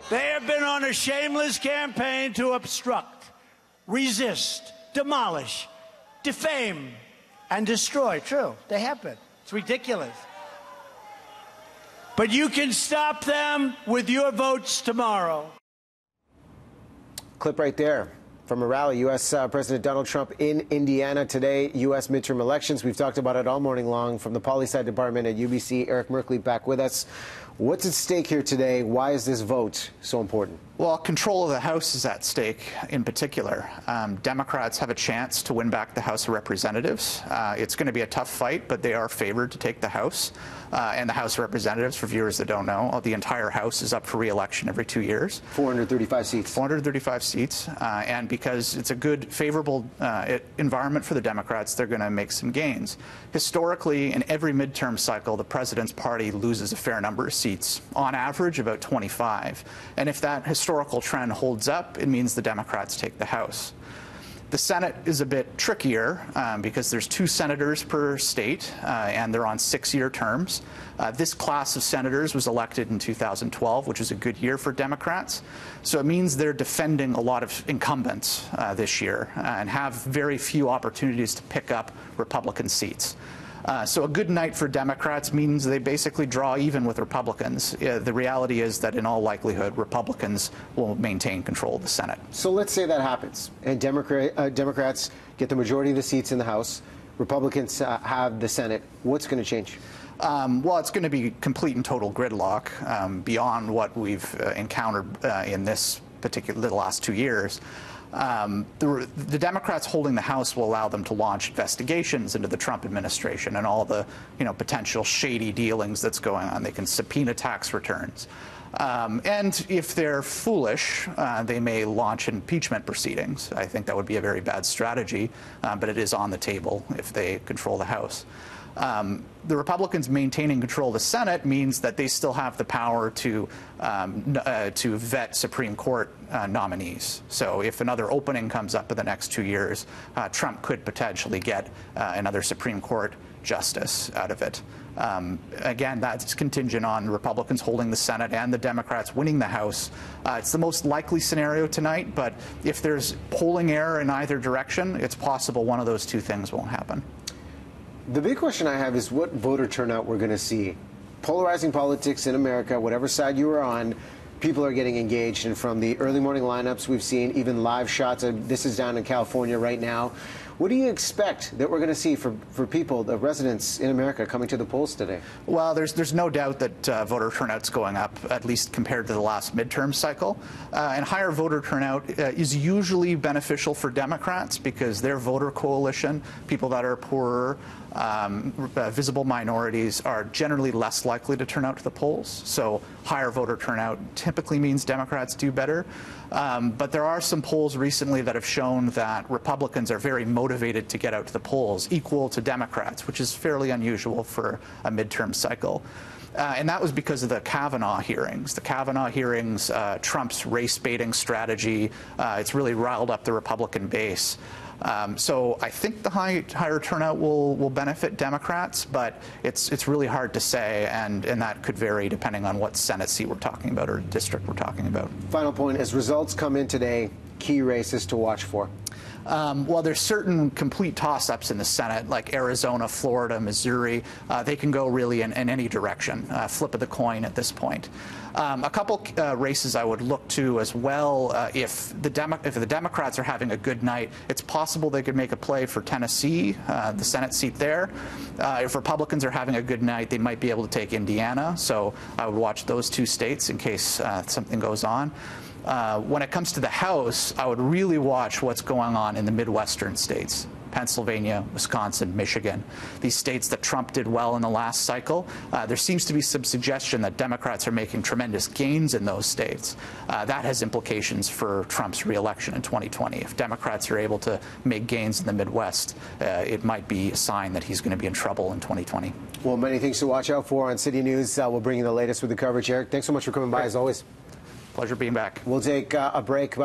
They have been on a shameless campaign to obstruct, resist, demolish, defame, and destroy. True, they have been. It's ridiculous. But you can stop them with your votes tomorrow. Clip right there from a rally. U.S. President Donald Trump in Indiana today, U.S. midterm elections. We've talked about it all morning long. From the poli-sci department at U.B.C, Eric Merkley back with us. What's at stake here today? Why is this vote so important? Well, control of the House is at stake in particular. Democrats have a chance to win back the House of Representatives. It's going to be a tough fight, but they are favored to take the House. And the House of Representatives, for viewers that don't know, the entire House is up for re-election every 2 years. 435 seats. 435 seats. And because it's a good, favorable environment for the Democrats, they're going to make some gains. Historically, in every midterm cycle, the president's party loses a fair number of seats, on average about 25. And if that historical trend holds up, it means the Democrats take the House. The Senate is a bit trickier because there's 2 senators per state, and they're on 6-year terms. This class of senators was elected in 2012, which is a good year for Democrats. So it means they're defending a lot of incumbents this year and have very few opportunities to pick up Republican seats. So a good night for Democrats means they basically draw even with Republicans. The reality is that in all likelihood, Republicans will maintain control of the Senate. So let's say that happens, and Democrats get the majority of the seats in the House. Republicans have the Senate. What's going to change? Well, it's going to be complete and total gridlock beyond what we've encountered in this the last 2 years. The Democrats holding the House will allow them to launch investigations into the Trump administration and all the potential shady dealings that's going on. They can subpoena tax returns. And if they're foolish, they may launch impeachment proceedings. I think that would be a very bad strategy, but it is on the table if they control the House. The Republicans maintaining control of the Senate means that they still have the power to vet Supreme Court nominees. So if another opening comes up in the next 2 years, Trump could potentially get another Supreme Court justice out of it. Again, that's contingent on Republicans holding the Senate and the Democrats winning the House. It's the most likely scenario tonight, but if there's polling error in either direction, it's possible one of those 2 things won't happen. The big question I have is what voter turnout we're going to see. Polarizing politics in America, whatever side you are on, people are getting engaged. And from the early morning lineups we've seen, even live shots, this is down in California right now. What do you expect that we're going to see for people, the residents in America, coming to the polls today? Well, there's no doubt that voter turnout's going up, at least compared to the last midterm cycle. And higher voter turnout is usually beneficial for Democrats because their voter coalition, people that are poorer, visible minorities, are generally less likely to turn out to the polls. So higher voter turnout typically means Democrats do better. But there are some polls recently that have shown that Republicans are very motivated to get out to the polls, equal to Democrats, which is fairly unusual for a midterm cycle. And that was because of the Kavanaugh hearings. The Kavanaugh hearings, Trump's race-baiting strategy, it's really riled up the Republican base. So I think the higher turnout will benefit Democrats, but it's really hard to say, and that could vary depending on what Senate seat we're talking about or district we're talking about. Final point, as results come in today, key races to watch for. Well, there's certain complete toss-ups in the Senate, like Arizona, Florida, Missouri. They can go really in any direction, flip of the coin at this point. A couple races I would look to as well. If the Democrats are having a good night, it's possible they could make a play for Tennessee, the Senate seat there. If Republicans are having a good night, they might be able to take Indiana. So I would watch those 2 states in case something goes on. When it comes to the House, I would really watch what's going on in the Midwestern states, Pennsylvania, Wisconsin, Michigan, these states that Trump did well in the last cycle. There seems to be some suggestion that Democrats are making tremendous gains in those states. That has implications for Trump's reelection in 2020. If Democrats are able to make gains in the Midwest, it might be a sign that he's going to be in trouble in 2020. Well, many things to watch out for on City News. We'll bring you the latest with the coverage. Eric, thanks so much for coming by, as always. Pleasure being back. We'll take a break.